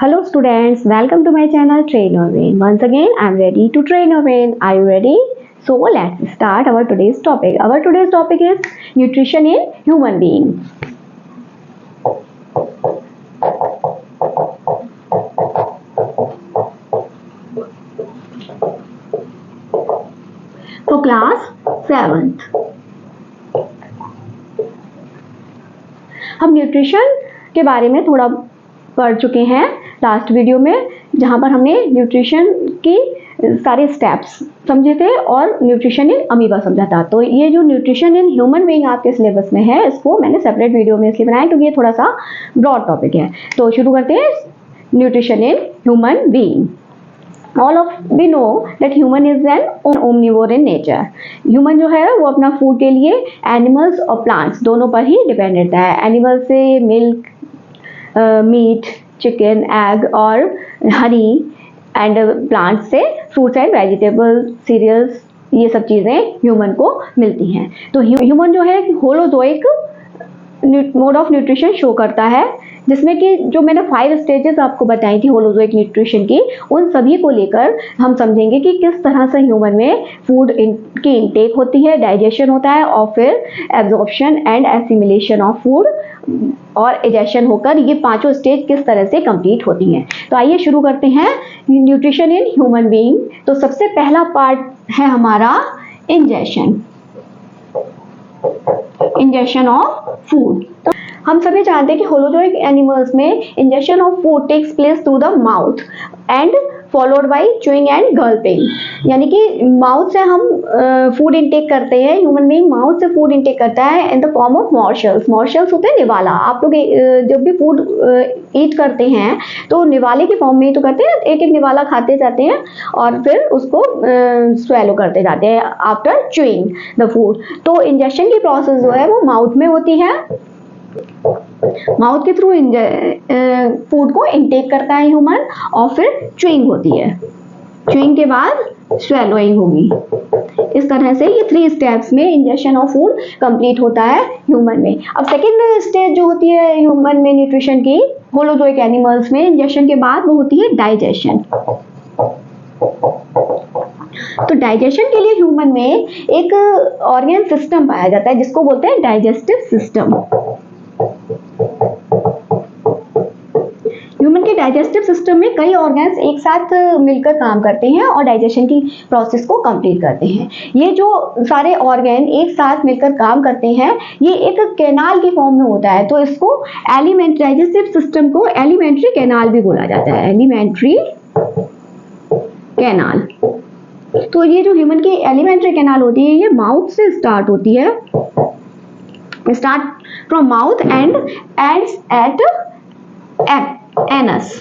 Hello students, welcome to my channel Train Your Brain. Once again, I am ready to train your brain. Are you ready? So let's start our today's topic. Our today's topic is nutrition in human being. तो class 7th हम nutrition के बारे में थोड़ा पढ़ चुके हैं last video में, जहां पर हमने न्यूट्रिशन की सारे स्टेप्स समझे थे और न्यूट्रिशन इन अमीबा समझा था। तो ये जो न्यूट्रिशन इन ह्यूमन बीइंग आपके सिलेबस में है, इसको मैंने सेपरेट वीडियो में इसलिए बनाया क्योंकि ये थोड़ा सा ब्रॉड टॉपिक है। तो शुरू करते हैं nutrition in human being. All of we know that human is an omnivore in nature. Human जो है वो अपना फूड के लिए एनिमल्स और प्लांट्स दोनों पर ही डिपेंडेंट है। एनिमल से मिल्क, मीट, चिकन, एग और हनी, एंड प्लांट से फ्रूट्स एंड वेजिटेबल, सीरियल्स, ये सब चीज़ें ह्यूमन को मिलती हैं। तो ह्यूमन जो है holozoic mode of nutrition show करता है, जिसमें कि जो मैंने 5 स्टेजेस आपको बताई थी होलोजोइक न्यूट्रिशन की, उन सभी को लेकर हम समझेंगे कि किस तरह से ह्यूमन में फूड की इनटेक होती है, डाइजेशन होता है और फिर absorption and assimilation of food और डाइजेशन होकर ये पांचों स्टेज किस तरह से कंप्लीट होती हैं। तो आइए शुरू करते हैं न्यूट्रिशन इन ह्यूमन बीइंग। तो सबसे पहला पार्ट है हमारा इंजेशन ऑफ फूड। तो हम सभी जानते हैं कि होलोजोइक एनिमल्स में ingestion of food takes place through the mouth and followed by chewing and gulping, यानी कि माउथ से हम फूड इनटेक करते हैं। ह्यूमन बीइंग माउथ से फूड इनटेक करता है in the form of morsels. Morsels होते हैं निवाला। आप लोग जब भी फूड ईट करते हैं तो निवाले के फॉर्म में ही तो करते हैं, एक एक निवाला खाते जाते हैं और फिर उसको स्वेलो करते जाते हैं आफ्टर च्यूइंग द फूड। तो इंजेशन की प्रोसेस जो है वो माउथ में होती है। माउथ के थ्रू फूड को इनटेक करता है ह्यूमन और फिर च्यूइंग होती है। च्यूइंग के बाद स्वेलोइंग होगी। इस तरह से ये 3 स्टेप्स में इंजेशन ऑफ फूड कंप्लीट होता है ह्यूमन में। अब सेकेंड स्टेज जो होती है ह्यूमन में न्यूट्रिशन की होलोजोइक एनिमल्स में इंजेशन के बाद, वो होती है डाइजेशन। तो डाइजेशन के लिए ह्यूमन में एक ऑर्गन सिस्टम पाया जाता है जिसको बोलते हैं डाइजेस्टिव सिस्टम। ह्यूमन के डाइजेस्टिव सिस्टम में कई ऑर्गन्स एक साथ मिलकर काम करते हैं और डाइजेशन की प्रोसेस को कंप्लीट करते हैं। ये जो सारे ऑर्गन एक साथ मिलकर काम करते हैं, ये एक कैनाल के फॉर्म में होता है। तो इसको डाइजेस्टिव सिस्टम को एलिमेंट्री कैनाल भी बोला जाता है। Alimentary canal. तो ये जो ह्यूमन की एलिमेंट्री कैनाल होती है, ये माउथ से स्टार्ट होती है। Start from mouth and ends at anus.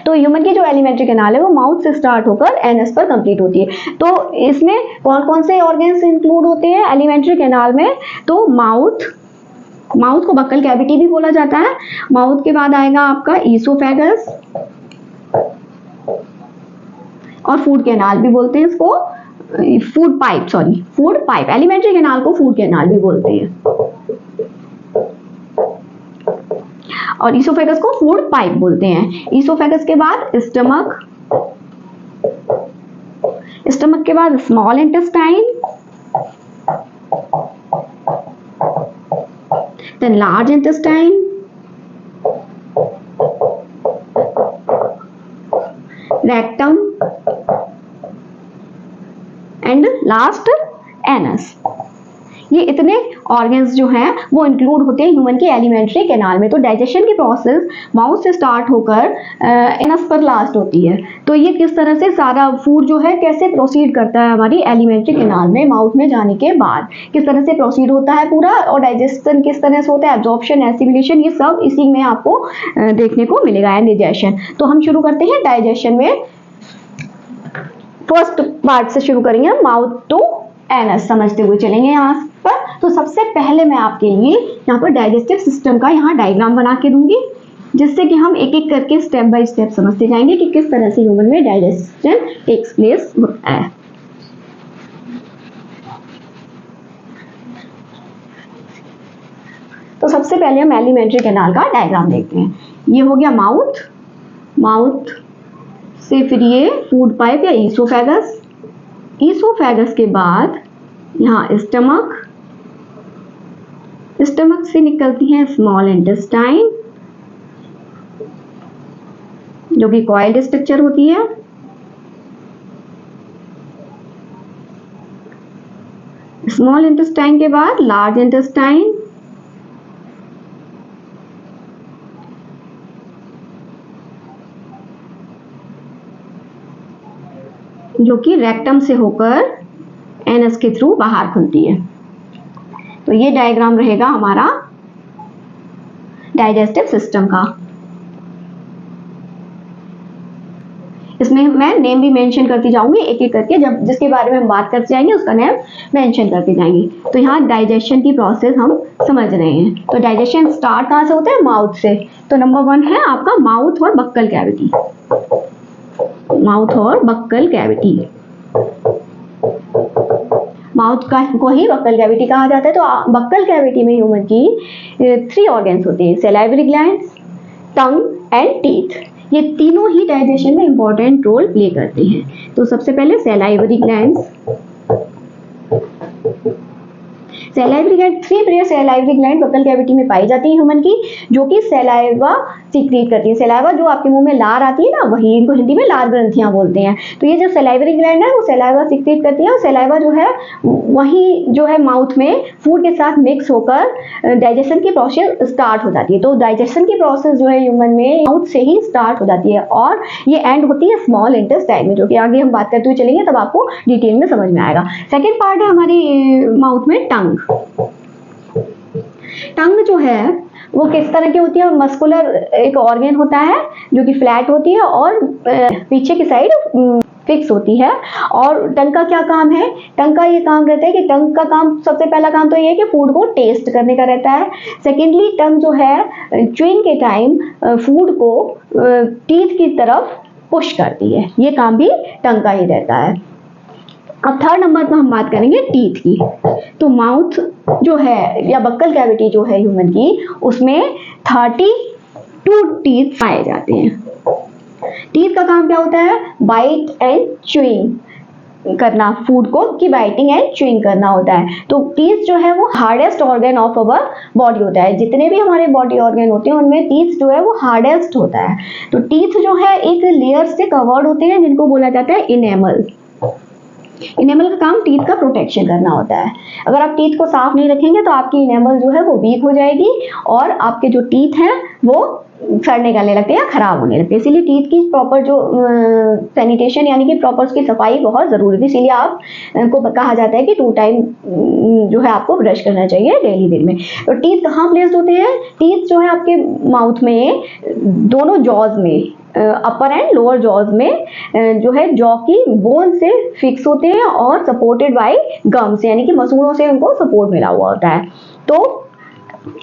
तो ह्यूमन की जो एलिमेंट्री कैनाल है वो माउथ से स्टार्ट होकर एनस पर कंप्लीट होती है। तो इसमें कौन कौन से ऑर्गन्स इंक्लूड होते हैं एलिमेंट्री कैनाल में? तो माउथ को बक्कल कैविटी भी बोला जाता है। माउथ के बाद आएगा आपका ईसोफेगस और फूड कैनाल भी बोलते हैं इसको, फूड पाइप। एलिमेंट्री कैनाल को फूड कैनाल भी बोलते हैं और ईसोफेगस को फूड पाइप बोलते हैं। ईसोफेगस के बाद स्टमक के बाद small intestine, then large intestine, rectum and last anus. ये इतने ऑर्गन्स जो हैं वो इंक्लूड होते हैं ह्यूमन के एलिमेंट्री कैनाल में। तो डाइजेशन की प्रोसेस माउथ से स्टार्ट होकर एनस पर लास्ट होती है। तो ये किस तरह से सारा फूड जो है कैसे प्रोसीड करता है हमारी एलिमेंट्री कैनाल में, माउथ में जाने के बाद किस तरह से प्रोसीड होता है पूरा, और डाइजेशन किस तरह से होता है, एब्जॉर्प्शन, एसिमिलेशन, ये सब इसी में आपको देखने को मिलेगा। डाइजेशन। तो हम शुरू करते हैं डाइजेशन में। फर्स्ट पार्ट से शुरू करेंगे, माउथ टू एनस समझते हुए चलेंगे यहाँ पर। तो सबसे पहले मैं आपके लिए यहाँ पर डाइजेस्टिव सिस्टम का यहाँ डायग्राम बना के दूंगी, जिससे कि हम एक एक करके स्टेप बाय स्टेप समझते जाएंगे कि किस तरह से ह्यूमन में डाइजेशन टेक्स प्लेस होता है। तो सबसे पहले हम एलिमेंट्री कैनाल का डायग्राम देखते हैं। ये हो गया माउथ, माउथ से फिर ये फूड पाइप या ईसोफेगस, ईसोफेगस के बाद यहाँ स्टमक, स्टमक से निकलती है स्मॉल इंटेस्टाइन जो कि कॉइल्ड स्ट्रक्चर होती है, स्मॉल इंटेस्टाइन के बाद लार्ज इंटेस्टाइन, जो कि रेक्टम से होकर एनस के थ्रू बाहर खुलती है। तो ये डायग्राम रहेगा हमारा डाइजेस्टिव सिस्टम का। इसमें मैं नेम भी मेंशन करती जाऊंगी एक एक करके, जब जिसके बारे में हम बात करते जाएंगे उसका नेम मेंशन करते जाएंगे। तो यहाँ डाइजेशन की प्रोसेस हम समझ रहे हैं। तो डाइजेशन स्टार्ट कहाँ से होता है? माउथ से। तो नंबर 1 है आपका माउथ और बक्कल कैविटी, माउथ और बक्कल कैविटी। माउथ का को ही बक्कल कैविटी कहा जाता है। तो बक्कल कैविटी में ह्यूमन की 3 ऑर्गन्स होते हैं, salivary glands, tongue and teeth. ये तीनों ही डाइजेशन में इंपॉर्टेंट रोल प्ले करते हैं। तो सबसे पहले salivary glands, salivary gland, 3 pair salivary gland buccal cavity में पाई जाती है ह्यूमन की, जो कि सैलाइवा सीक्रेट करती है। सैलाइवा जो आपके मुंह में लार आती है ना, वही इनको हिंदी में लार ग्रंथियां बोलते हैं। तो ये जो सैलाइवरी ग्लैंड है वो सैलाइवा सीक्रेट करती है, और सैलाइवा जो है वही जो है माउथ में फूड के साथ मिक्स होकर डाइजेशन की प्रोसेस स्टार्ट हो जाती है। तो डाइजेशन की प्रोसेस जो है ह्यूमन में माउथ से ही स्टार्ट हो जाती है, और ये एंड होती है स्मॉल इंटेस्टाइन में, जो कि आगे हम बात करते हुए चलेंगे तब आपको डिटेल में समझ में आएगा। सेकेंड पार्ट है हमारी माउथ में टंग। टंग जो है वो किस तरह की होती है? मस्कुलर एक ऑर्गन होता है जो कि फ्लैट होती है और पीछे की साइड फिक्स होती है। और टंग का क्या काम है? टंग का ये काम रहता है कि टंग का काम, सबसे पहला काम तो ये है कि फूड को टेस्ट करने का रहता है। सेकेंडली टंग जो है च्यूइंग के टाइम फूड को टीथ की तरफ पुश करती है, ये काम भी टंग का ही रहता है। अब थर्ड नंबर पर हम बात करेंगे टीथ की। तो माउथ जो है या बक्कल कैविटी जो है ह्यूमन की, उसमें 32 टीथ पाए जाते हैं। टीथ का काम क्या होता है? बाइट एंड च्यूइंग करना, फूड को की बाइटिंग एंड च्यूइंग करना होता है। तो टीथ जो है वो hardest organ of our body होता है। जितने भी हमारे बॉडी ऑर्गन होते हैं उनमें टीथ जो है वो हार्डेस्ट होता है। तो टीथ जो है एक लेयर से कवर्ड होते हैं जिनको बोला जाता है इनेमल। इनेमल का काम टीथ का प्रोटेक्शन करना होता है। अगर आप टीथ को साफ नहीं रखेंगे तो आपकी इनेमल जो है वो वीक हो जाएगी और आपके जो टीथ हैं वो सड़ने गलने लगते हैं या खराब होने लगते हैं। इसीलिए टीथ की प्रॉपर जो सैनिटेशन यानी कि प्रॉपर उसकी सफाई बहुत ज़रूरी है। इसीलिए आपको कहा जाता है कि 2 टाइम जो है आपको ब्रश करना चाहिए डेली दिन में। तो टीथ कहाँ प्लेस्ड होते हैं? टीथ जो है आपके माउथ में दोनों जॉज में, अपर एंड लोअर जॉज में जो है जॉ की बोन से फिक्स होते हैं और सपोर्टेड बाय गम्स यानी कि मसूड़ों से उनको सपोर्ट मिला हुआ होता है। तो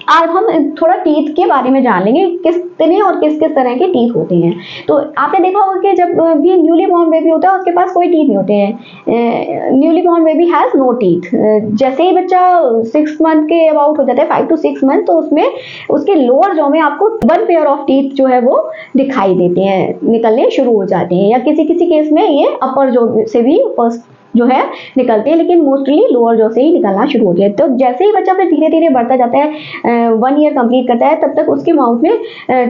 आज हम थोड़ा टीथ के बारे में जान लेंगे, कितने और किस किस तरह के टीथ होते हैं। तो आपने देखा होगा कि जब भी न्यूली बॉर्न बेबी होता है उसके पास कोई टीथ नहीं होते हैं। Newly born baby has no teeth. जैसे ही बच्चा 6 मंथ के अबाउट हो जाता है, 5 to 6 मंथ, तो उसमें उसके लोअर जॉ में आपको 1 पेयर ऑफ टीथ जो है वो दिखाई देते हैं, निकलने शुरू हो जाते हैं, या किसी किसी केस में ये अपर जॉ से भी फर्स्ट जो है निकलते हैं, लेकिन मोस्टली लोअर जॉ से ही निकलना शुरू होती है। तो जैसे ही बच्चा फिर धीरे धीरे बढ़ता जाता है, 1 ईयर कंप्लीट करता है, तब तक उसके माउथ में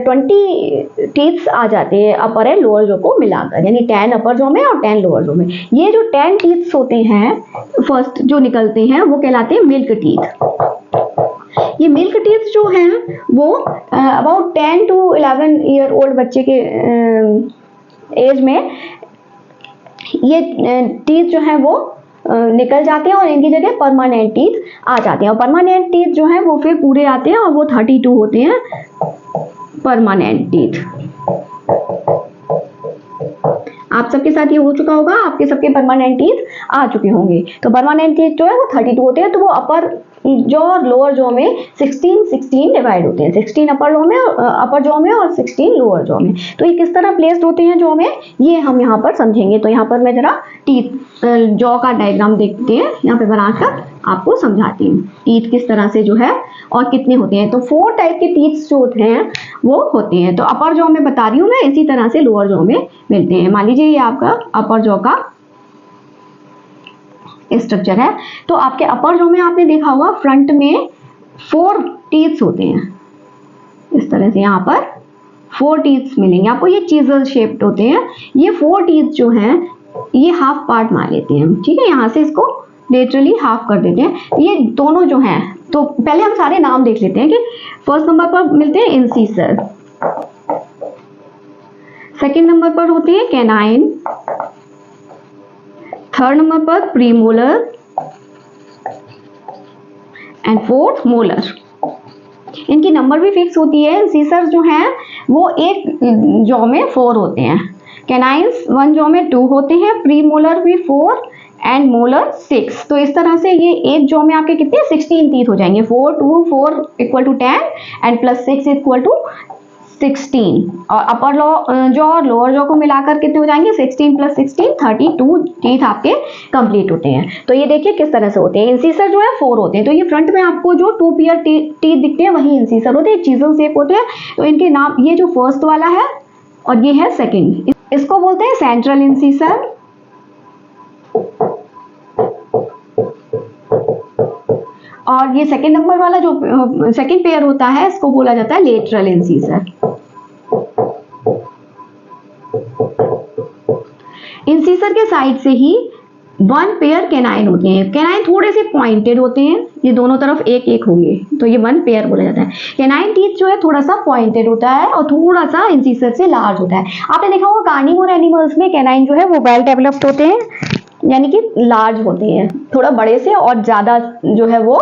20 टीथ्स आ जाते हैं अपर एंड लोअर जॉ को मिलाकर, यानी 10 अपर जॉ में और 10 लोअर जॉ में। ये जो 10 टीथ्स होते हैं फर्स्ट जो निकलते हैं वो कहलाते हैं मिल्क टीथ। ये मिल्क टीथ जो हैं वो अबाउट 10 to 11 ईयर ओल्ड बच्चे के एज में ये टीथ जो है वो निकल जाते हैं और इनकी जगह परमानेंट टीथ आ जाते हैं। और परमानेंट टीथ जो है वो फिर पूरे आते हैं और वो 32 होते हैं परमानेंट टीथ। आप सबके साथ ये हो चुका होगा, आपके सबके परमानेंट टीथ आ चुके होंगे। तो परमानेंट टीथ जो है वो 32 होते हैं। तो वो अपर जॉ और लोअर जॉ में 16 डिवाइड होते हैं, 16 अपर जॉ में और 16 लोअर जॉ में। तो ये किस तरह प्लेस्ड होते हैं जॉ में, ये हम यहाँ पर समझेंगे। तो यहाँ पर मैं जरा टीथ जॉ का डायग्राम देखते हैं यहाँ पे बनाकर। आपको समझाती हूँ टीथ किस तरह से जो है और कितने होते हैं। तो 4 टाइप के टीथ जो होते हैं वो होते हैं। तो अपर जॉ में बता रही हूँ मैं, इसी तरह से लोअर जॉ में मिलते हैं। मान लीजिए ये आपका अपर जॉ का स्ट्रक्चर है। तो आपके अपर जॉ में आपने देखा होगा फ्रंट में 4 टीथ होते हैं, इस तरह से यहाँ पर 4 टीथ मिलेंगे आपको। ये चीजल शेप्ड होते हैं। ये 4 टीथ जो हैं ये हाफ पार्ट मान लेते हैं, ठीक है। यहाँ से इसको लेटरली हाफ कर देते हैं। ये दोनों जो हैं, तो पहले हम सारे नाम देख लेते हैं कि फर्स्ट नंबर पर मिलते हैं इंसीसर, सेकंड नंबर पर होते हैं कैनाइन, थर्ड नंबर पर प्रीमोलर एंड फोर्थ मोलर। इनकी नंबर भी फिक्स होती है। इंसीसर जो हैं वो एक जॉ में 4 होते हैं, कैनाइन्स 1 जॉ में 2 होते हैं, प्रीमोलर भी 4 एंड मोलर 6। तो इस तरह से ये एक जॉ में आपके कितने 16 टीथ हो जाएंगे। 4 2 4 equal to 10 and plus 6 equal to 16। और अपर जॉ और लोअर जॉ को मिलाकर कितने हो जाएंगे 16 प्लस 16 32 टीथ आपके कंप्लीट होते हैं। तो ये देखिए किस तरह से होते हैं। इंसीसर जो है 4 होते हैं। तो ये फ्रंट में आपको जो 2 पेयर टीथ दिखते हैं वही इंसीसर होते हैं, चीजल शेप होते हैं। तो इनके नाम, ये जो फर्स्ट वाला है और ये है सेकंड, इसको बोलते हैं सेंट्रल इंसीसर, और ये सेकंड नंबर वाला जो सेकंड पेयर होता है इसको बोला जाता है लेटरल इंसीसर। इंसीसर के साइड से ही 1 पेयर कैनाइन होते हैं। कैनाइन थोड़े से पॉइंटेड होते हैं, ये दोनों तरफ एक एक होंगे, तो ये 1 पेयर बोला जाता है। कैनाइन टीथ जो है थोड़ा सा पॉइंटेड होता है और थोड़ा सा इंसीसर से लार्ज होता है। आपने देखा होगा कार्निवोर एनिमल्स में कैनाइन जो है वो वेल डेवलप्ड होते हैं, यानी कि लार्ज होते हैं, थोड़ा बड़े से, और ज्यादा जो है वो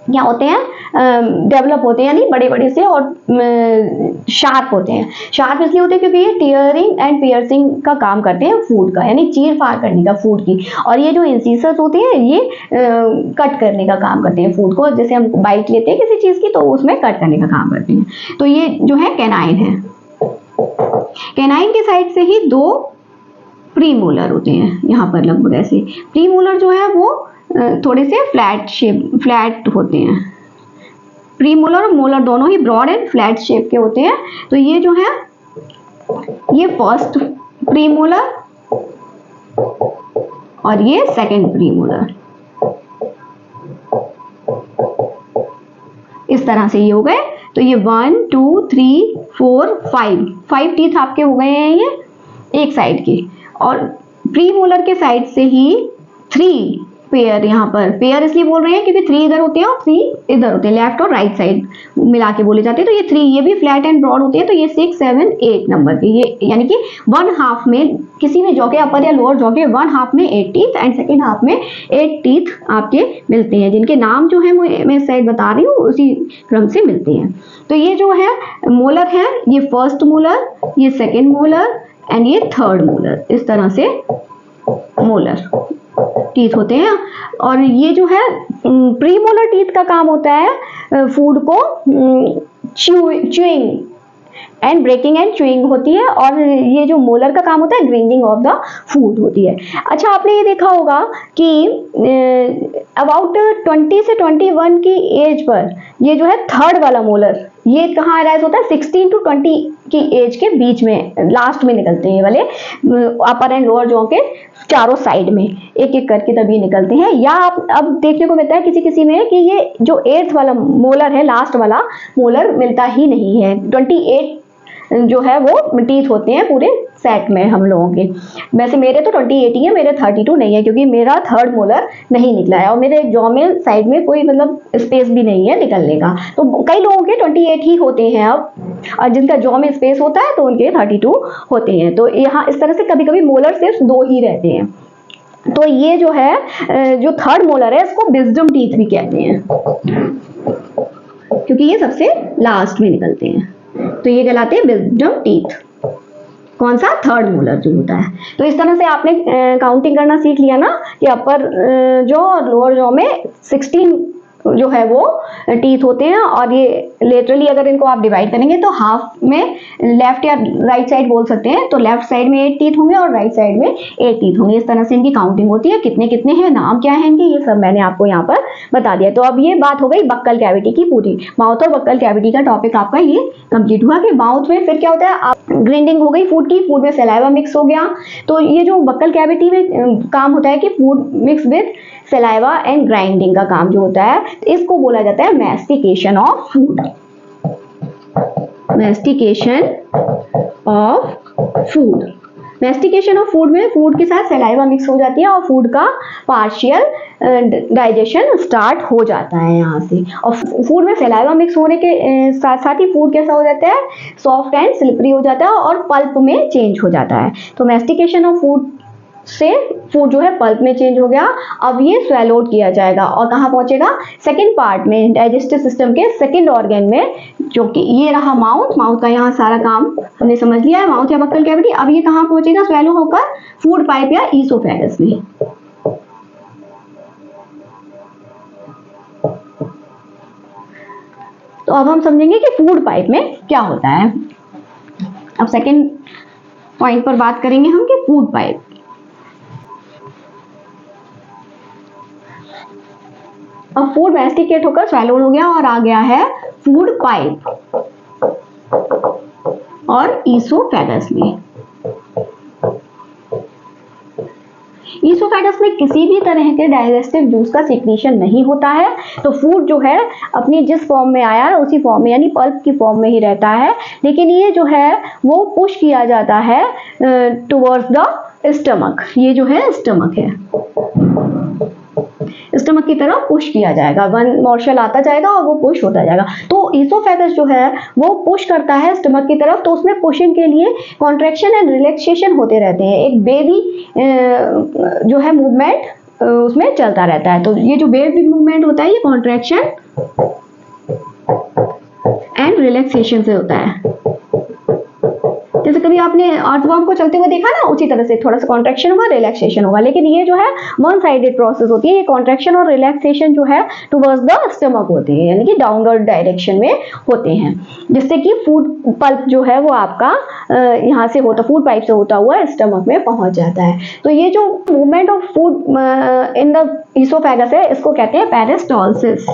क्या होते हैं डेवलप होते हैं, यानी बड़े बड़े से और शार्प होते हैं। शार्प इसलिए होते हैं क्योंकि ये टीयरिंग एंड पियर्सिंग का काम करते हैं फूड का, यानी चीर फाड़ करने का फूड की। और ये जो इंसीसर्स होते हैं ये कट करने का काम करते हैं फूड को। जैसे हम बाइट लेते हैं किसी चीज की तो उसमें कट करने का काम करते हैं। तो ये जो है कैनाइन है। कैनाइन के साइड से ही 2 प्रीमोलर होते हैं, यहाँ पर लगभग ऐसे। प्रीमोलर जो है वो थोड़े से फ्लैट होते हैं। प्रीमोलर और मोलर दोनों ही ब्रॉड एंड फ्लैट शेप के होते हैं। तो ये जो है ये फर्स्ट प्रीमोलर और ये सेकंड प्रीमोलर, इस तरह से ये हो गए। तो ये 1 2 3 4 5 टीथ आपके हो गए हैं ये एक साइड के। और प्रीमोलर के साइड से ही 3 पेयर, यहाँ पर पेयर इसलिए बोल रहे हैं क्योंकि 3 इधर होते हैं और 3 इधर होते हैं, लेफ्ट और राइट साइड मिला के बोले जाते हैं। तो ये 3 ये भी फ्लैट एंड ब्रॉड होते हैं। तो ये 6 7 8 नंबर के, ये यानी कि 1 हाफ में किसी भी जॉ के अपर या लोअर जॉ के 1 हाफ में 8 टीथ एंड सेकेंड हाफ में 8 टीथ आपके मिलते हैं, जिनके नाम जो है मैं इस साइड बता रही हूँ उसी क्रम से मिलते हैं। तो ये जो है मोलर है, ये फर्स्ट मोलर, ये सेकेंड मोलर एंड ये थर्ड मोलर, इस तरह से मोलर टीथ होते हैं। और ये जो है प्रीमोलर टीथ का काम होता है फूड को chewing and breaking and chewing होती है, और ये जो मोलर का काम होता है ग्राइंडिंग ऑफ द फूड होती है। अच्छा, आपने ये देखा होगा कि अबाउट 20 से 21 की एज पर ये जो है थर्ड वाला मोलर, ये कहाँ अराइज होता है 16 टू 20 की एज के बीच में, लास्ट में निकलते हैं ये वाले अपर एंड लोअर जॉ के चारों साइड में एक एक करके तभी निकलते हैं। या आप अब देखने को मिलता है किसी किसी में कि ये जो 8th वाला मोलर है, लास्ट वाला मोलर मिलता ही नहीं है। 28 जो है वो टीथ होते हैं पूरे सेट में हम लोगों के। वैसे मेरे तो 28 ही है, मेरे 32 नहीं है, क्योंकि मेरा थर्ड मोलर नहीं निकला है और मेरे जॉ में साइड में कोई मतलब स्पेस भी नहीं है निकलने का। तो कई लोगों के 28 ही होते हैं अब, और जिनका जॉ में स्पेस होता है तो उनके 32 होते हैं। तो यहाँ इस तरह से कभी कभी मोलर सिर्फ 2 ही रहते हैं। तो ये जो है जो थर्ड मोलर है इसको विजडम टीथ भी कहते हैं, क्योंकि ये सबसे लास्ट में निकलते हैं। तो ये कहलाते हैं विजडम टीथ। कौन सा? थर्ड मोलर जो होता है। तो इस तरह से आपने काउंटिंग करना सीख लिया ना कि अपर जॉ और लोअर जॉ में 16 जो है वो टीथ होते हैं, और ये लेटरली अगर इनको आप डिवाइड करेंगे तो हाफ में लेफ्ट या राइट साइड बोल सकते हैं, तो लेफ्ट साइड में 8 टीथ होंगे और राइट साइड में 8 टीथ होंगे। इस तरह से इनकी काउंटिंग होती है, कितने कितने हैं, नाम क्या है इनके, ये सब मैंने आपको यहाँ पर बता दिया। तो अब ये बात हो गई बक्कल कैविटी की पूरी। माउथ और बक्कल कैविटी का टॉपिक आपका ये कंप्लीट हुआ कि माउथ में फिर क्या होता है, ग्राइंडिंग हो गई फूड की, फूड में सलाइवा मिक्स हो गया। तो ये जो बक्कल कैविटी में काम होता है कि food mix with saliva and grinding का काम जो होता है, इसको बोला जाता है mastication of food. Mastication of food. Mastication of food में फूड के साथ सलाइवा मिक्स हो जाती है और फूड का पार्शियल डाइजेशन स्टार्ट हो जाता है यहाँ से। और फूड में सलाइवा मिक्स होने के साथ साथ ही फूड कैसा हो जाता है, सॉफ्ट एंड स्लिपरी हो जाता है और पल्प में चेंज हो जाता है। तो मैस्टिकेशन ऑफ फूड से फूड जो है पल्प में चेंज हो गया। अब ये स्वेलोड किया जाएगा और कहाँ पहुंचेगा, सेकंड पार्ट में, डाइजेस्टिव सिस्टम के सेकंड ऑर्गन में, जो कि ये रहा माउथ। माउथ का यहाँ सारा काम हमने समझ लिया है, माउथ या बक्कल कैविटी। अब ये कहाँ पहुंचेगा स्वेलो होकर, फूड पाइप या ईसोफेगस में। तो अब हम समझेंगे कि फूड पाइप में क्या होता है। अब सेकंड पॉइंट पर बात करेंगे हम कि फूड पाइप। अब फूड मैस्टिकेट होकर स्वैलोड हो गया और आ गया है फूड पाइप और ईसोफेगस में। ईसोफेगस में किसी भी तरह के डाइजेस्टिव जूस का सिक्रीशन नहीं होता है, तो फूड जो है अपनी जिस फॉर्म में आया है उसी फॉर्म में यानी पल्प की फॉर्म में ही रहता है। लेकिन ये जो है वो पुश किया जाता है टुवर्ड्स द स्टमक। ये जो है स्टमक है, स्टमक की तरफ पुश किया जाएगा, वन मॉर्शल आता जाएगा और वो पुश होता जाएगा। तो ईसोफेगस जो है वो पुश करता है स्टमक की तरफ, तो उसमें पुशिंग के लिए कॉन्ट्रैक्शन एंड रिलैक्सेशन होते रहते हैं। एक बेबी जो है मूवमेंट उसमें चलता रहता है। तो ये जो बेबी मूवमेंट होता है ये कॉन्ट्रैक्शन एंड रिलैक्सेशन से होता है। जैसे कभी आपने अर्थवर्म को चलते हुए देखा ना, उसी तरह से थोड़ा सा कॉन्ट्रैक्शन होगा, रिलैक्सेशन होगा। लेकिन ये जो है वन साइडेड प्रोसेस होती है। ये कॉन्ट्रैक्शन और रिलैक्सेशन जो है टुवर्ड्स द स्टमक होते हैं, यानी कि डाउनवर्ड डायरेक्शन में होते हैं, जिससे कि फूड पल्प जो है वो आपका यहाँ से होता, फूड पाइप से होता हुआ स्टमक में पहुंच जाता है। तो ये जो movement of food in the oesophagus है, इसको कहते हैं पेरिस्टॉल्सिस।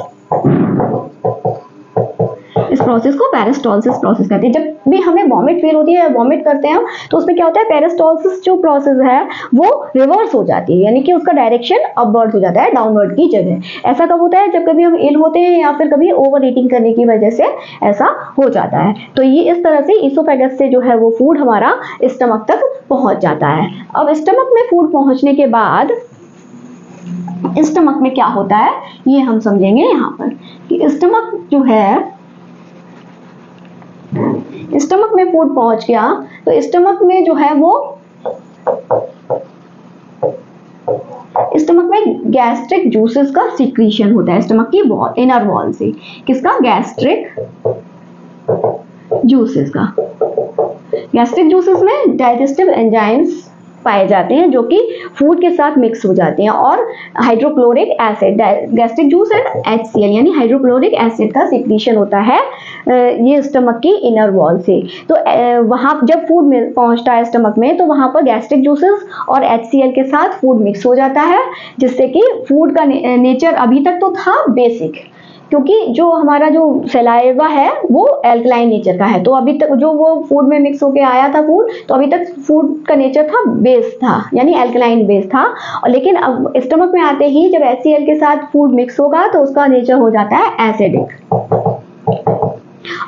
इस प्रोसेस को पेरिस्टॉल्सिस प्रोसेस कहते हैं। जब भी हमें वॉमिट फील होती है, वॉमिट करते हैं हम, तो उसमें क्या होता है, पेरिस्टॉल्सिस जो प्रोसेस है वो रिवर्स हो जाती है, यानी कि उसका डायरेक्शन अपवर्ड हो जाता है, डाउनवर्ड की जगह। ऐसा कब होता है, जब कभी हम इल होते हैं या फिर कभी ओवर ईटिंग करने की वजह से ऐसा हो जाता है। तो ये इस तरह से ईसोफेगस से जो है वो फूड हमारा स्टमक तक पहुंच जाता है। अब स्टमक में फूड पहुंचने के बाद स्टमक में क्या होता है ये हम समझेंगे यहाँ पर, कि स्टमक जो है, स्टमक में फूड पहुंच गया तो स्टमक में जो है वो, स्टमक में गैस्ट्रिक जूसेस का सिक्रीशन होता है स्टमक की इनर वॉल से। किसका, गैस्ट्रिक जूसेस का। गैस्ट्रिक जूसेस में डाइजेस्टिव एंजाइम्स पाए जाते हैं जो कि फूड के साथ मिक्स हो जाते हैं, और hydrochloric acid, gastric juice and HCl यानी हाइड्रोक्लोरिक एसिड का सिक्रीशन होता है ये स्टमक की इनर वॉल से। तो वहाँ जब फूड में पहुँचता है स्टमक में, तो वहाँ पर गैस्ट्रिक जूसेस और HCl के साथ फूड मिक्स हो जाता है, जिससे कि फूड का नेचर अभी तक तो था बेसिक, क्योंकि जो हमारा जो सलाइवा है वो एल्कलाइन नेचर का है। तो अभी तक जो वो फूड में मिक्स होके आया था फूड, तो अभी तक फूड का नेचर था बेस था, यानी एल्कलाइन बेस था। और लेकिन अब स्टमक में आते ही जब HCl के साथ फूड मिक्स होगा तो उसका नेचर हो जाता है एसिडिक।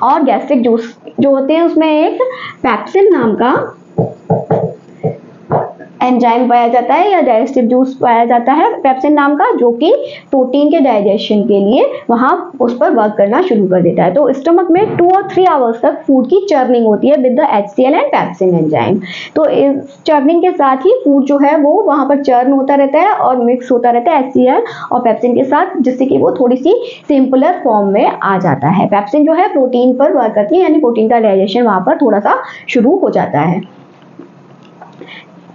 और गैस्ट्रिक जूस जो होते हैं उसमें एक पेप्सिन नाम का एंजाइम पाया जाता है या डाइजेस्टिव जूस पाया जाता है पेप्सिन नाम का, जो कि प्रोटीन के डाइजेशन के लिए वहां उस पर वर्क करना शुरू कर देता है। तो स्टमक में 2 और 3 आवर्स तक फूड की चर्निंग होती है with the HCl and pepsin enzyme. तो इस चर्निंग के साथ ही फूड जो है वो वहां पर चर्न होता रहता है और मिक्स होता रहता है HCl और पेप्सिन के साथ, जिससे कि वो थोड़ी सी सिंपलर फॉर्म में आ जाता है। पेप्सिन जो है प्रोटीन पर वर्क करती है, यानी प्रोटीन का डाइजेशन वहां पर थोड़ा सा शुरू हो जाता है।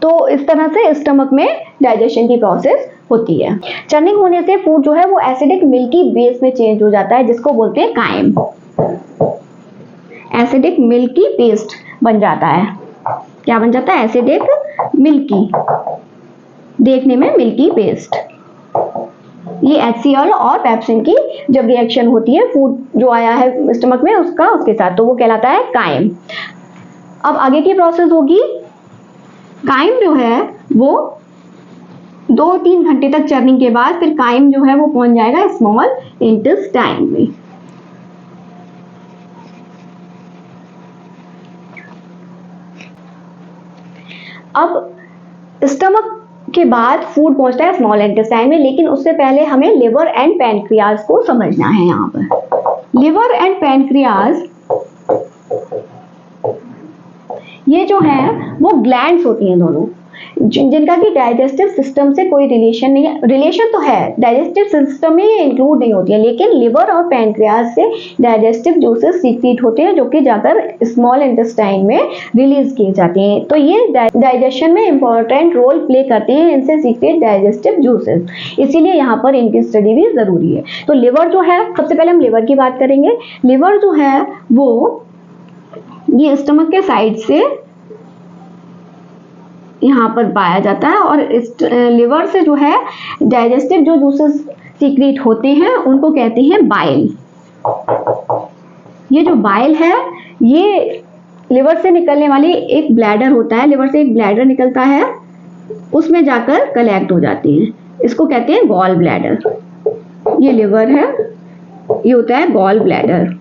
तो इस तरह से स्टमक में डाइजेशन की प्रोसेस होती है। चर्निंग होने से फूड जो है वो एसिडिक मिल्की बेस में चेंज हो जाता है, जिसको बोलते हैं काइम। एसिडिक मिल्की पेस्ट बन जाता है। क्या बन जाता है? एसिडिक मिल्की, देखने में मिल्की पेस्ट। ये HCl और पेप्सिन की जब रिएक्शन होती है फूड जो आया है स्टमक में उसके साथ, तो वो कहलाता है काइम। अब आगे की प्रोसेस होगी, काइम जो है वो 2-3 घंटे तक चर्निंग के बाद फिर काइम जो है वो पहुंच जाएगा स्मॉल इंटेस्टाइन में। अब स्टमक के बाद फूड पहुंचता है स्मॉल इंटेस्टाइन में, लेकिन उससे पहले हमें लिवर एंड पैनक्रियाज को समझना है। यहाँ पर लिवर एंड पैनक्रियाज ये जो है वो ग्लैंड्स होती हैं दोनों, जिनका कि डाइजेस्टिव सिस्टम से कोई रिलेशन नहीं है। रिलेशन तो है, डाइजेस्टिव सिस्टम में ये इंक्लूड नहीं होती है, लेकिन लिवर और पैनक्रियाज से डाइजेस्टिव जूसेस सीक्रेट होते हैं जो कि जाकर स्मॉल इंटेस्टाइन में रिलीज किए जाते हैं। तो ये डाइजेशन में इंपॉर्टेंट रोल प्ले करते हैं, इनसे सीक्रेट डाइजेस्टिव जूसेस, इसीलिए यहाँ पर इनकी स्टडी भी जरूरी है। तो लिवर जो है, सबसे पहले हम लिवर की बात करेंगे। लिवर जो है वो ये स्टमक के साइड से यहाँ पर पाया जाता है, और इस लिवर से जो है डाइजेस्टिव जो जूसेस सीक्रेट होते हैं उनको कहते हैं बाइल। ये जो बाइल है ये लिवर से निकलने वाली एक ब्लैडर होता है, लिवर से एक ब्लैडर निकलता है, उसमें जाकर कलेक्ट हो जाती है, इसको कहते हैं गॉल ब्लैडर। ये लिवर है, ये होता है गॉल ब्लैडर।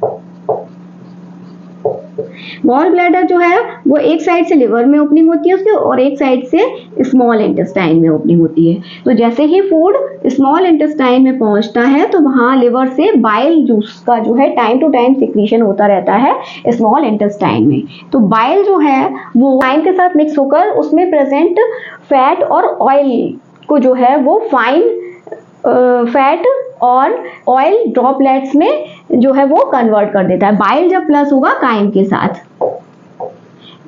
गॉल ब्लैडर जो है वो एक साइड से लिवर में ओपनिंग होती है उसकी, और एक साइड से स्मॉल इंटेस्टाइन में ओपनिंग होती है। तो जैसे ही फूड स्मॉल इंटेस्टाइन में पहुंचता है तो वहां लिवर से बाइल जूस का जो है टाइम टू टाइम सिक्रीशन होता रहता है स्मॉल इंटेस्टाइन में। तो बाइल जो है वो टाइम के साथ मिक्स होकर उसमें प्रेजेंट फैट और ऑयल को जो है वो फाइन फैट और ऑयल ड्रॉपलेट्स में जो है वो कन्वर्ट कर देता है। बाइल जब प्लस होगा काइम के साथ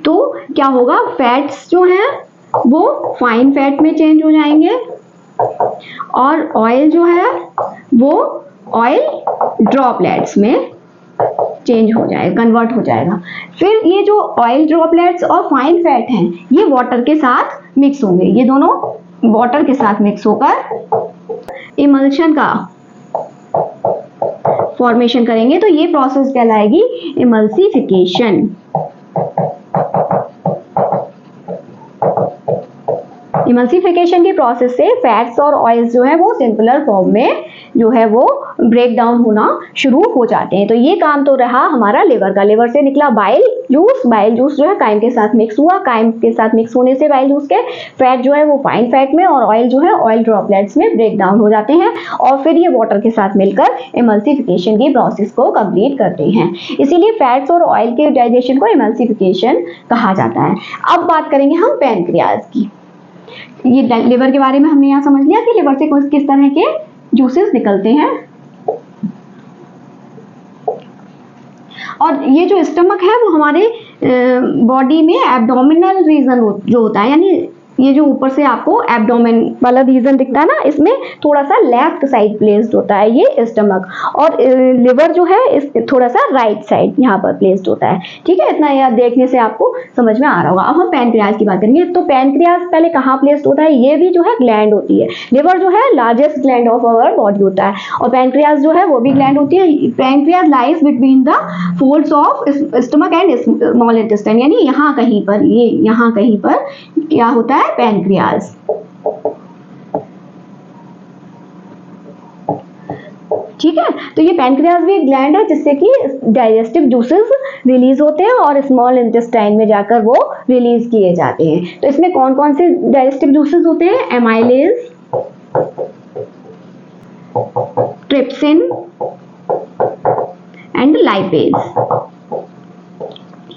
तो क्या होगा, फैट्स जो हैं वो फाइन फैट में चेंज हो जाएंगे, और ऑयल जो है वो ऑयल ड्रॉपलेट्स में चेंज हो जाएगा, कन्वर्ट हो जाएगा। फिर ये जो ऑयल ड्रॉपलेट्स और फाइन फैट हैं ये वाटर के साथ मिक्स होंगे, ये दोनों वाटर के साथ मिक्स होकर इमल्शन का फॉर्मेशन करेंगे। तो ये प्रोसेस कहलाएगी इमल्सिफिकेशन। इमल्सिफिकेशन की प्रोसेस से फैट्स और ऑयल्स जो है वो सिंपलर फॉर्म में जो है वो ब्रेक डाउन होना शुरू हो जाते हैं। तो ये काम तो रहा हमारा लिवर का। लिवर से निकला बाइल जूस जो है काइम के साथ मिक्स हुआ, काइम के साथ मिक्स होने से बाइल जूस के फैट जो है वो फाइन फैट में और ऑयल जो है ऑयल ड्रॉपलेट्स में ब्रेक डाउन हो जाते हैं, और फिर ये वाटर के साथ मिलकर इमल्सिफिकेशन की प्रोसेस को कंप्लीट करते हैं। इसीलिए फैट्स और ऑयल के डाइजेशन को इमल्सिफिकेशन कहा जाता है। अब बात करेंगे हम पैनक्रियाज की। ये लिवर के बारे में हमने यहाँ समझ लिया कि लिवर से किस तरह के जूसेस निकलते हैं, और ये जो स्टमक है वो हमारे बॉडी में एब्डोमिनल रीजन जो होता है, यानी ये जो ऊपर से आपको एब्डोमेन वाला रीजन दिखता है ना, इसमें थोड़ा सा लेफ्ट साइड प्लेस्ड होता है ये स्टमक, और लिवर जो है इस थोड़ा सा राइट साइड यहाँ पर प्लेस्ड होता है। ठीक है, इतना याद देखने से आपको समझ में आ रहा होगा। अब हम पैनक्रियाज की बात करेंगे। तो पैनक्रियाज पहले कहाँ प्लेस्ड होता है, ये भी जो है ग्लैंड होती है। लिवर जो है largest gland of our body होता है, और पैनक्रियाज जो है वो भी ग्लैंड होती है। Pancreas lies between the folds of stomach and small intestine, यानी यहाँ कहीं पर, ये यहाँ कहीं पर क्या होता है पैनक्रियाज। ठीक है, तो ये पैनक्रियाज भी एक ग्लैंड है जिससे कि डाइजेस्टिव जूसेस रिलीज होते हैं और स्मॉल इंटेस्टाइन में जाकर वो रिलीज किए जाते हैं। तो इसमें कौन कौन से डाइजेस्टिव जूसेस होते हैं, एमाइलेज, ट्रिप्सिन एंड लाइपेज।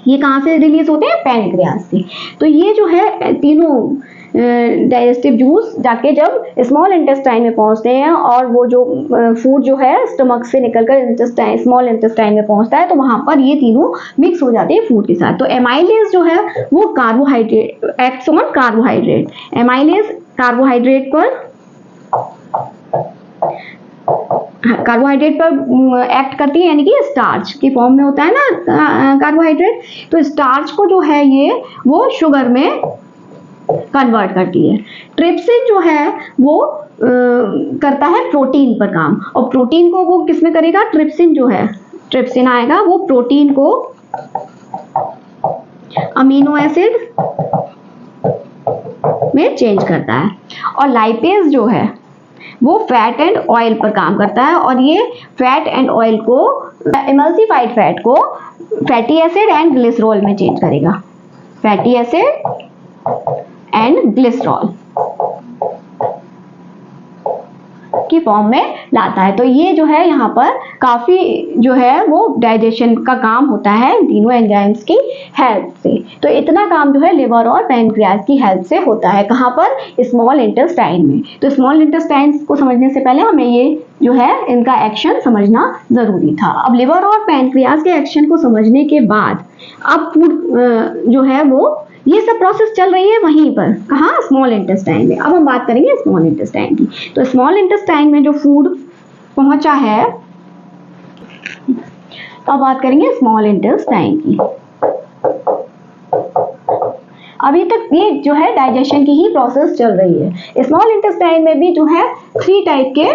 ये कहाँ से रिलीज होते हैं, पैनक्रियाज से। तो ये जो है तीनों डाइजेस्टिव जूस जाके जब स्मॉल इंटेस्टाइन में पहुंचते हैं और वो जो फूड जो है स्टमक से निकलकर स्मॉल इंटेस्टाइन में पहुंचता है, तो वहां पर ये तीनों मिक्स हो जाते हैं फूड के साथ। तो एमाइलेज जो है वो carbohydrate acts on carbohydrate. Amylase carbohydrate पर कार्बोहाइड्रेट पर एक्ट करती है, यानी कि स्टार्च की फॉर्म में होता है ना कार्बोहाइड्रेट, तो स्टार्च को जो है ये वो शुगर में कन्वर्ट करती है। ट्रिप्सिन जो है वो करता है प्रोटीन पर काम, और प्रोटीन को वो किस में करेगा, ट्रिप्सिन जो है, ट्रिप्सिन आएगा वो प्रोटीन को अमीनो एसिड में चेंज करता है। और लाइपेज जो है वो फैट एंड ऑयल पर काम करता है, और ये फैट एंड ऑयल को, इमल्सिफाइड फैट को फैटी एसिड एंड ग्लिसरॉल में चेंज करेगा, फैटी एसिड एंड ग्लिसरॉल की फॉर्म में लाता है। तो ये जो है यहाँ पर काफी जो है वो डाइजेशन का काम होता है तीनों एंजाइम्स की हेल्प से। तो इतना काम जो है लिवर और पैनक्रियाज की हेल्प से होता है। कहाँ पर, स्मॉल इंटेस्टाइन में। तो स्मॉल इंटेस्टाइन को समझने से पहले हमें ये जो है इनका एक्शन समझना जरूरी था। अब लिवर और पैनक्रियाज के एक्शन को समझने के बाद अब फूड जो है वो ये सब प्रोसेस चल रही है वहीं पर, कहाँ, स्मॉल इंटेस्टाइन में। अब हम बात करेंगे स्मॉल इंटेस्टाइन की। तो स्मॉल इंटेस्टाइन में जो फूड पहुंचा है, तो अब बात करेंगे स्मॉल इंटेस्टाइन की। अभी तक ये जो है डाइजेशन की ही प्रोसेस चल रही है। स्मॉल इंटेस्टाइन में भी जो है 3 टाइप के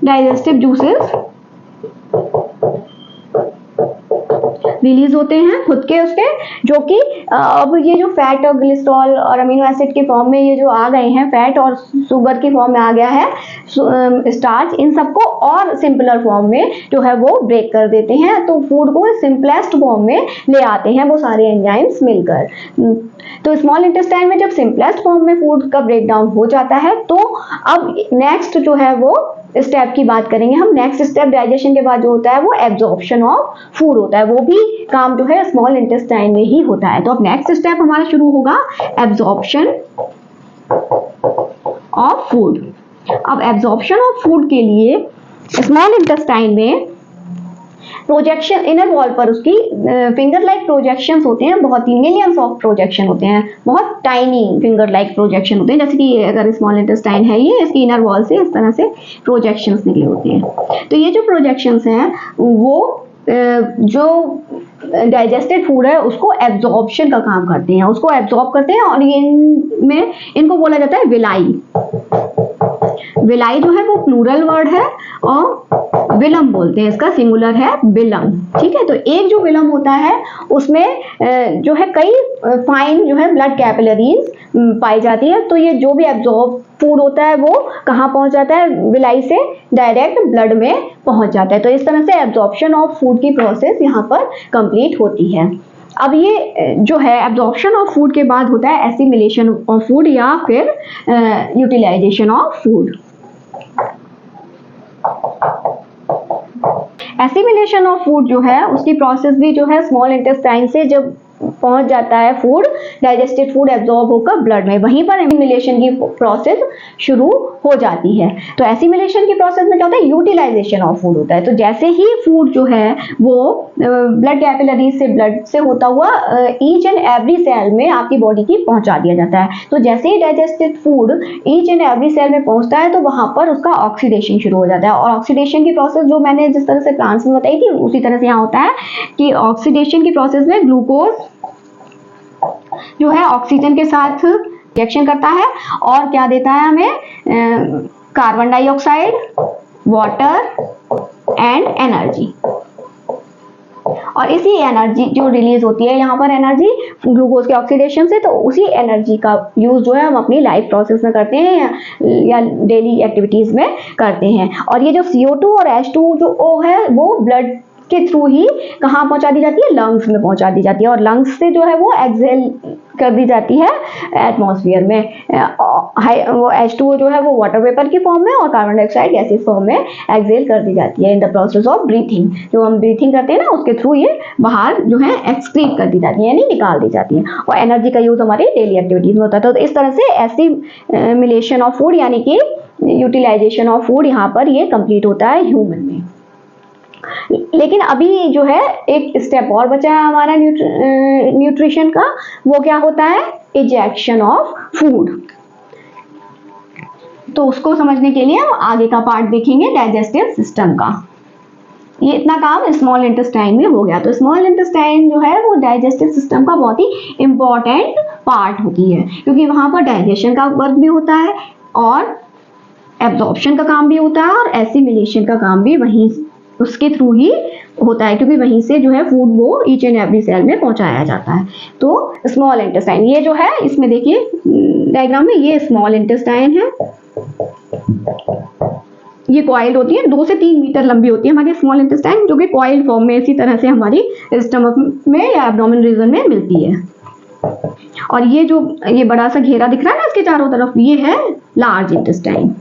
डाइजेस्टिव जूसेस रिलीज होते हैं खुद के उसके, जो कि अब ये जो फैट और ग्लिसरॉल और अमीनो एसिड के फॉर्म में ये जो आ गए हैं, फैट और शुगर की फॉर्म में आ गया है स्टार्च, इन सबको और सिंपलर फॉर्म में जो है वो ब्रेक कर देते हैं। तो फूड को सिंपलेस्ट फॉर्म में ले आते हैं वो सारे एंजाइम्स मिलकर। तो स्मॉल इंटेस्टाइन में जब सिंपलेस्ट फॉर्म में फूड का ब्रेक डाउन हो जाता है, तो अब नेक्स्ट जो है वो स्टेप की बात करेंगे हम। नेक्स्ट स्टेप डाइजेशन के बाद जो होता है वो एब्जॉर्प्शन ऑफ फूड होता है। वो भी काम जो है स्मॉल इंटेस्टाइन में ही होता है। तो अब नेक्स्ट स्टेप हमारा शुरू होगा एब्जॉर्प्शन ऑफ फूड। अब एब्जॉर्प्शन ऑफ फूड के लिए स्मॉल इंटेस्टाइन में प्रोजेक्शन, इनर वॉल पर उसकी फिंगर लाइक प्रोजेक्शंस होते हैं, बहुत ही मिलियंस ऑफ प्रोजेक्शन होते हैं, बहुत टाइनी फिंगर लाइक प्रोजेक्शन होते हैं। जैसे कि अगर स्मॉल इंटेस्टाइन है ये, इसकी इनर वॉल से इस तरह से प्रोजेक्शंस निकले होते हैं। तो ये जो प्रोजेक्शंस हैं वो जो डाइजेस्टेड फूड है उसको एब्जॉर्प्शन का काम करते हैं, उसको एब्जॉर्ब करते हैं, और ये इनको बोला जाता है विलाई। विलाई जो है वो प्लूरल वर्ड है, और विलम बोलते हैं, इसका सिंगुलर है विलम। ठीक है, तो एक जो विलम होता है उसमें जो है कई फाइन जो है ब्लड कैपिलरीज पाई जाती है। तो ये जो भी एब्जॉर्ब फूड होता है वो कहाँ पहुंच जाता है, विलाई से डायरेक्ट ब्लड में पहुंच जाता है। तो इस तरह से एब्जॉर्प्शन ऑफ फूड की प्रोसेस यहाँ पर कंप्लीट होती है। अब ये जो है एब्जॉर्प्शन ऑफ फूड के बाद होता है एसिमिलेशन ऑफ फूड या फिर utilization of food. Assimilation of food जो है उसकी प्रोसेस भी जो है स्मॉल इंटेस्टाइन से जब पहुंच जाता है फूड, डाइजेस्टेड फूड एब्जॉर्ब होकर ब्लड में, वहीं पर एसिमिलेशन की प्रोसेस शुरू हो जाती है। तो एसिमिलेशन की प्रोसेस में क्या होता है, यूटिलाइजेशन ऑफ फूड होता है। तो जैसे ही फूड जो है वो ब्लड कैपिलरीज से, ब्लड से होता हुआ ईच एंड एवरी सेल में आपकी बॉडी की पहुंचा दिया जाता है। तो जैसे ही digested food each and every cell में पहुंचता है तो वहां पर उसका ऑक्सीडेशन शुरू हो जाता है। और ऑक्सीडेशन की प्रोसेस जो मैंने जिस तरह से प्लांट्स में बताई थी उसी तरह से यहाँ होता है कि ऑक्सीडेशन की प्रोसेस में ग्लूकोज जो है ऑक्सीजन के साथ रिएक्शन करता है और क्या देता है हमें, carbon dioxide, water and energy. और इसी एनर्जी जो रिलीज होती है यहाँ पर, एनर्जी ग्लूकोज के ऑक्सीडेशन से, तो उसी एनर्जी का यूज जो है हम अपनी लाइफ प्रोसेस में करते हैं या डेली एक्टिविटीज में करते हैं। और ये जो CO2 और H2 जो O है वो ब्लड के थ्रू ही कहाँ पहुंचा दी जाती है, लंग्स में पहुंचा दी जाती है, और लंग्स से जो है वो एक्सहेल कर दी जाती है एटमॉस्फेयर में। वो H2O जो है वो वाटर वेपर की फॉर्म में और कार्बन डाइऑक्साइड गैसेस फॉर्म में एक्सहेल कर दी जाती है in the process of breathing. जो हम ब्रीथिंग करते हैं ना उसके थ्रू ये बाहर जो है एक्सक्रीट कर दी जाती है, यानी निकाल दी जाती है। और एनर्जी का यूज हमारे डेली एक्टिविटीज में होता है। तो इस तरह से एसिमिलेशन ऑफ फूड यानी कि यूटिलाइजेशन ऑफ फूड यहाँ पर ये कंप्लीट होता है ह्यूमन में। लेकिन अभी जो है एक स्टेप और बचा है हमारा न्यूट्रिशन का, वो क्या होता है, इजेक्शन ऑफ फूड। तो उसको समझने के लिए हम आगे का पार्ट देखेंगे डाइजेस्टिव सिस्टम का। ये इतना काम स्मॉल इंटेस्टाइन में हो गया। तो स्मॉल इंटेस्टाइन जो है वो डाइजेस्टिव सिस्टम का बहुत ही इंपॉर्टेंट पार्ट होती है, क्योंकि वहां पर डाइजेशन का वर्क भी होता है और एब्जॉर्प्शन का काम भी होता है और एसिमिलेशन का काम भी वहीं उसके थ्रू ही होता है, क्योंकि वहीं से जो है फूड वो ईच एंड एवरी सेल में पहुंचाया जाता है। तो स्मॉल इंटेस्टाइन ये जो है, इसमें देखिए डायग्राम में, ये स्मॉल इंटेस्टाइन है, ये कॉइल्ड होती है, 2 से 3 मीटर लंबी होती है हमारी स्मॉल इंटेस्टाइन, जो कि कॉइल्ड फॉर्म में इसी तरह से हमारी स्टमक में या एब्डोमेन रीजन में मिलती है। और ये जो ये बड़ा सा घेरा दिख रहा है ना इसके चारों तरफ, ये है लार्ज इंटेस्टाइन।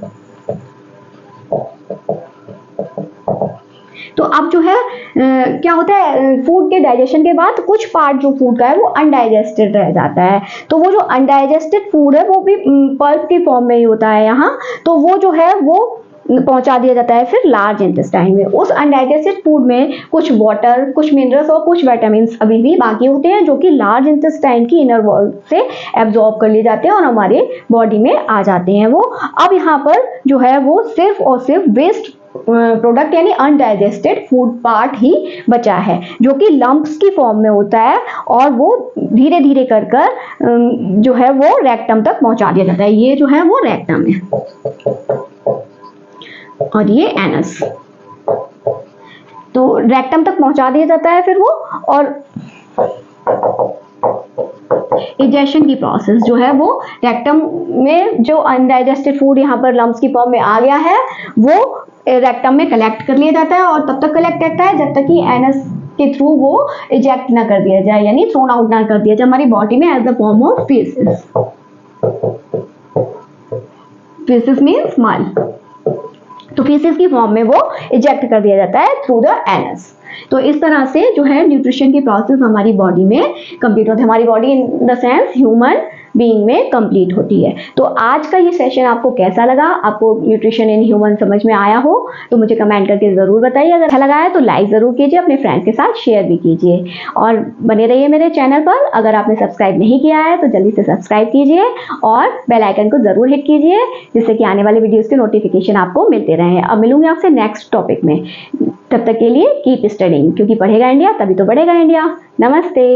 तो अब जो है क्या होता है, फूड के डाइजेशन के बाद कुछ पार्ट जो फूड का है वो अनडाइजेस्टेड रह जाता है। तो वो जो अनडाइजेस्टेड फूड है वो भी पल्प के फॉर्म में ही होता है यहाँ, तो वो जो है वो पहुंचा दिया जाता है फिर लार्ज इंटेस्टाइन में। उस अनडाइजेस्टेड फूड में कुछ वाटर, कुछ मिनरल्स और कुछ विटामिन अभी भी बाकी होते हैं, जो कि लार्ज इंटेस्टाइन की इनर वॉल से एब्जॉर्ब कर लिए जाते हैं और हमारे बॉडी में आ जाते हैं वो। अब यहाँ पर जो है वो सिर्फ और सिर्फ वेस्ट प्रोडक्ट यानी अनडाइजेस्टेड फूड पार्ट ही बचा है, जो कि लंप्स की फॉर्म में होता है और वो धीरे धीरे कर कर जो है वो रेक्टम तक पहुंचा दिया जाता है। ये जो है वो रेक्टम है और ये एनस। तो रेक्टम तक पहुंचा दिया जाता है फिर वो, और इजेशन की प्रोसेस जो है वो रेक्टम में जो अनडाइजेस्टेड फूड यहाँ पर लम्प्स की फॉर्म में आ गया है वो रेक्टम में कलेक्ट कर लिया जाता है और तब तक कलेक्ट करता है जब तक कि एनस के थ्रू वो इजेक्ट ना कर दिया जाए, यानी थ्रोन आउट ना कर दिया जाए हमारी बॉडी में as the form of faeces. Faeces means मल, तो फेसेस की फॉर्म में वो इजेक्ट कर दिया जाता है थ्रू द एनस। तो इस तरह से जो है न्यूट्रिशन की प्रोसेस हमारी बॉडी में कंप्लीट होती है, हमारी body in the sense human being में कंप्लीट होती है। तो आज का ये सेशन आपको कैसा लगा, आपको न्यूट्रिशन इन ह्यूमन समझ में आया हो तो मुझे कमेंट करके ज़रूर बताइए। अगर अच्छा लगा है तो लाइक ज़रूर कीजिए, अपने फ्रेंड्स के साथ शेयर भी कीजिए और बने रहिए मेरे चैनल पर। अगर आपने सब्सक्राइब नहीं किया है तो जल्दी से सब्सक्राइब कीजिए और बेल आइकन को ज़रूर हिट कीजिए, जिससे कि आने वाले वीडियोज़ के नोटिफिकेशन आपको मिलते रहें। अब मिलूंगी आपसे नेक्स्ट टॉपिक में, तब तक के लिए कीप स्टडिंग, क्योंकि पढ़ेगा इंडिया तभी तो बढ़ेगा इंडिया। नमस्ते।